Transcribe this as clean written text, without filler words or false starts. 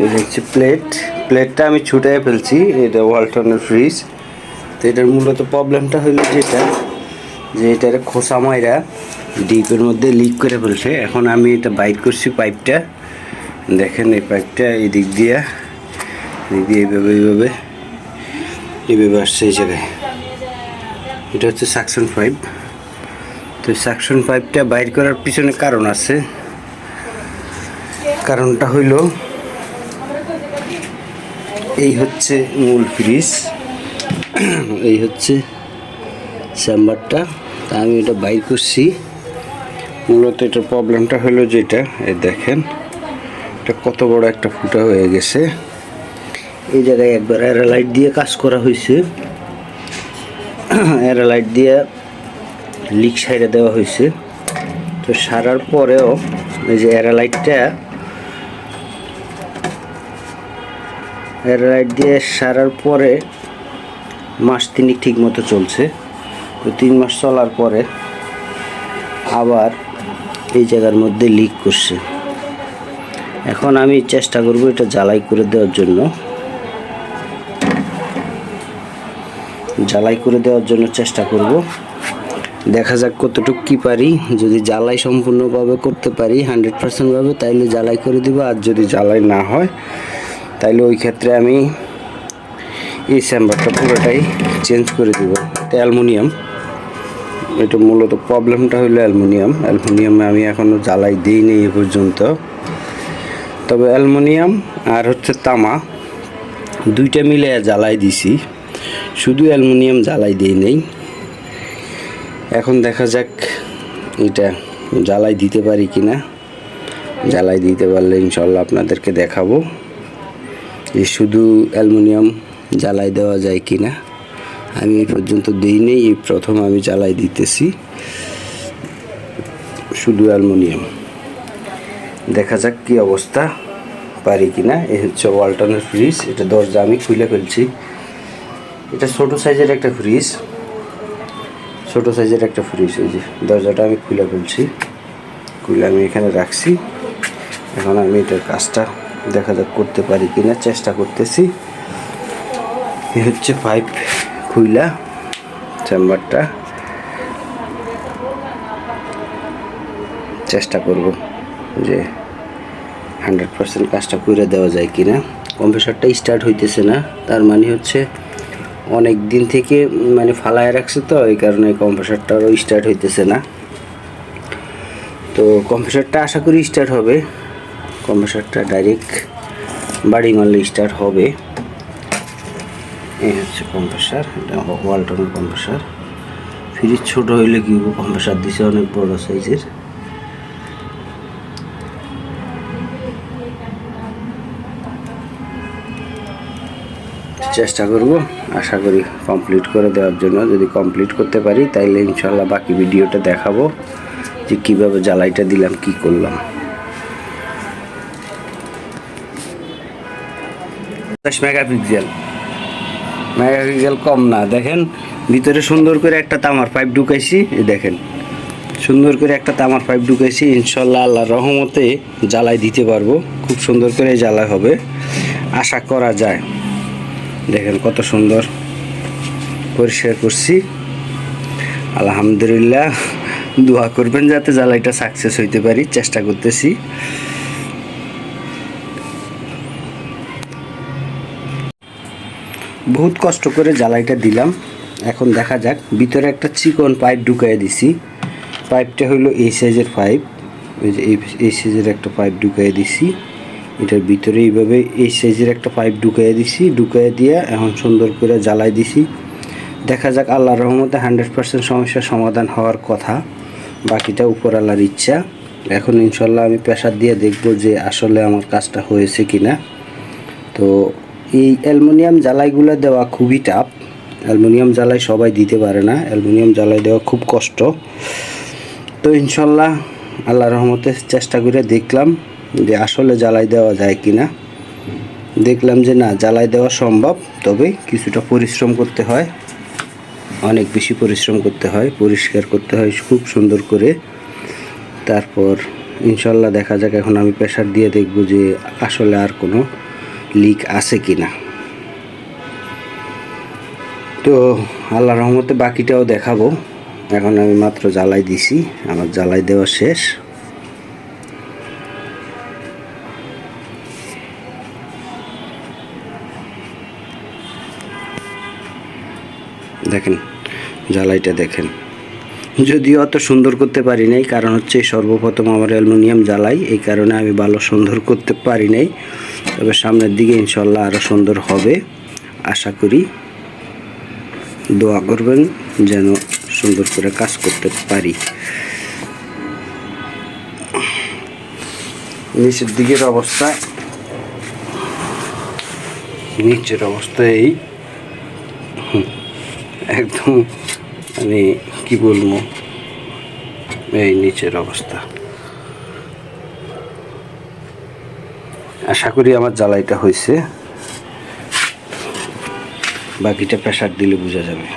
এই হচ্ছে প্লেটটা আমি ছুটাই ফেলছি। এটা ওয়ালটনের ফ্রিজ। তো এটার মূলত প্রবলেমটা হলো যেটা, যে এটার খোসা মাইরা ডিপের মধ্যে লিক করে ফেলছে। এখন আমি এটা বাইট করছি পাইপটা, দেখেন এই পাইপটা এই দিক দিয়ে এইভাবে আসছে এই জায়গায়। এটা হচ্ছে সাকশন পাইপ। তো সাকশন পাইপটা বাইর করার পিছনে কারণ আছে। কারণটা হইল এই হচ্ছে মূল ফ্রিজ, এই হচ্ছে চেম্বারটা। তা আমি এটা বাইর করছি। মূলত এটার প্রবলেমটা হলো যেটা, এই দেখেন এটা কত বড় একটা ফুটা হয়ে গেছে। এই জায়গায় একবার এরালাইট দিয়ে কাজ করা হয়েছে, এরালাইট দিয়ে লিক সাইডে দেওয়া হয়েছে। তো সারার পরেও এই যে এরালাইট দিয়ে সারার পরে মাস 3 ঠিক মতো চলছে। তো 3 মাস চলার পরে আবার এই জায়গার মধ্যে লিক করছে। এখন আমি চেষ্টা করব এটা জ্বালাই করে দেওয়ার জন্য চেষ্টা করব। দেখা যাক কতটুকু কি পারি। যদি জ্বালাই সম্পূর্ণভাবে করতে পারি 100% ভাবে, তাইলে জ্বালাই করে দিব। আর যদি জ্বালাই না হয় তাইলে ওই ক্ষেত্রে আমি এই চেম্বারটা পুরোটাই চেঞ্জ করে দিব। এটা অ্যালুমিনিয়াম, এটা মূলত প্রবলেমটা হলো অ্যালুমিনিয়ামে আমি এখনও জ্বালাই দিইনি এ পর্যন্ত। তবে অ্যালুমিনিয়াম আর হচ্ছে তামা দুইটা মিলে জ্বালাই দিছি, শুধু অ্যালুমিনিয়াম জ্বালাই দিই নেই। এখন দেখা যাক এটা জ্বালাই দিতে পারি কিনা। জ্বালাই দিতে পারলে ইনশাল্লাহ আপনাদেরকে দেখাবো যে শুধু অ্যালুমিনিয়াম জ্বালাই দেওয়া যায় কিনা। আমি এই পর্যন্ত দিইনি, এই প্রথম আমি জ্বালাই দিতেছি শুধু অ্যালুমিনিয়াম। দেখা যাক কি অবস্থা পারি কিনা। এই হচ্ছে ওয়ালটনের ফ্রিজ। এটা দরজা আমি খুলে ফেলছি। এটা ছোট সাইজের একটা ফ্রিজ, এই যে দরজাটা আমি খুলে ফেলছি। খুলে আমি এখানে রাখছি। এখন আমি এটার কাজটা দেখা যাক করতে পারি কিনা, চেষ্টা করতেছি। এই হচ্ছে পাইপ খুইলা চেম্বারটা, চেষ্টা করব যে 100% কাজটা করে দেওয়া যায় কিনা। কম্প্রেসারটা স্টার্ট হইতেছে না, তার মানে হচ্ছে অনেক দিন থেকে ফালায় রাখছে, তো এই কারণে কম্প্রেসারটাও স্টার্ট হইতেছে না। তো কম্প্রেসারটা আশা করি স্টার্ট হবে। কম্প্রেসারটা ডাইরেক্ট বাড়ি মারলে স্টার্ট হবে। এই হচ্ছে কম্প্রেসার, এটা ওয়ালটনের কম্প্রেসার। ফ্রিজ ছোট হইলে কি কম্প্রেসার দিছে অনেক বড় সাইজের। চেষ্টা করব, আশা করি কমপ্লিট করে দেওয়ার জন্য। যদি কমপ্লিট করতে পারি তাইলে ইনশাল্লাহ বাকি ভিডিওটা দেখাবো যে কিভাবে জ্বালাইটা দিলাম, কি করলাম। 10 মেগাপিক্সেল কম না। দেখেন ভিতরে সুন্দর করে একটা তামার পাইপ ঢুকাইছি। দেখেন সুন্দর করে একটা তামার পাইপ ঢুকাইছি। ইনশাল্লাহ আল্লাহর রহমতে জ্বালাই দিতে পারবো। খুব সুন্দর করে জ্বালাই হবে আশা করা যায়। দেখেন কত সুন্দর পরিষ্কার করছি। আলহামদুলিল্লাহ, দোয়া করবেন যাতে জ্বালাইটা সাকসেস হইতে পারি। চেষ্টা করতেছি। বহুত কষ্ট করে জ্বালাইটা দিলাম। এখন দেখা যাক। ভিতরে একটা চিকন পাইপ ঢুকাই দিছি। পাইপটা হলো এই সাইজের পাইপ, এই সাইজের একটা পাইপ ঢুকাই দিছি। এটার ভিতরে এইভাবে এই সাইজের একটা পাইপ ঢুকাই দিছি। ঢুকাই দিয়ে এখন সুন্দর করে জ্বালাই দিছি। দেখা যাক, আল্লাহর রহমতে 100% সমস্যার সমাধান হওয়ার কথা। বাকিটা উপর আল্লাহর ইচ্ছা। এখন ইনশাল্লাহ আমি প্রেসার দিয়ে দেখব যে আসলে আমার কাজটা হয়েছে কিনা। তো এই অ্যালুমিনিয়াম জ্বালাইগুলো দেওয়া খুবই টাফ। অ্যালুমিনিয়াম জ্বালাই সবাই দিতে পারে না। অ্যালুমিনিয়াম জ্বালাই দেওয়া খুব কষ্ট। তো ইনশাল্লাহ আল্লাহর রহমতে চেষ্টা করে দেখলাম যে আসলে জ্বালাই দেওয়া যায় কিনা। দেখলাম যে না, জ্বালাই দেওয়া সম্ভব। তবে কিছুটা পরিশ্রম করতে হয়, অনেক বেশি পরিশ্রম করতে হয়। পরিষ্কার করতে হয় খুব সুন্দর করে। তারপর ইনশাল্লাহ দেখা যাক। এখন আমি প্রেসার দিয়ে দেখব যে আসলে আর কোনো লিক আছে কি না। তো আল্লাহর রহমতে বাকিটাও দেখাবো। এখন আমি মাত্র জ্বালাই দিছি, আমার জ্বালাই দেওয়া শেষ। দেখেন জ্বালাইটা দেখেন, যদিও অত সুন্দর করতে পারি নাই, কারণ হচ্ছে সর্বপ্রথম আমার অ্যালুমিনিয়াম জ্বালাই, এই কারণে আমি ভালো সুন্দর করতে পারি নাই। তবে সামনের দিকে ইনশাল্লাহ আরও সুন্দর হবে আশা করি। দোয়া করবেন যেন সুন্দর করে কাজ করতে পারি। নিচের দিকের অবস্থা, নিচের অবস্থা এই একদম মানে কি বলবো, এই নিচের অবস্থা। আশা করি আমার জ্বালাইটা হয়েছে, বাকিটা প্রেসার দিলে বোঝা যাবে।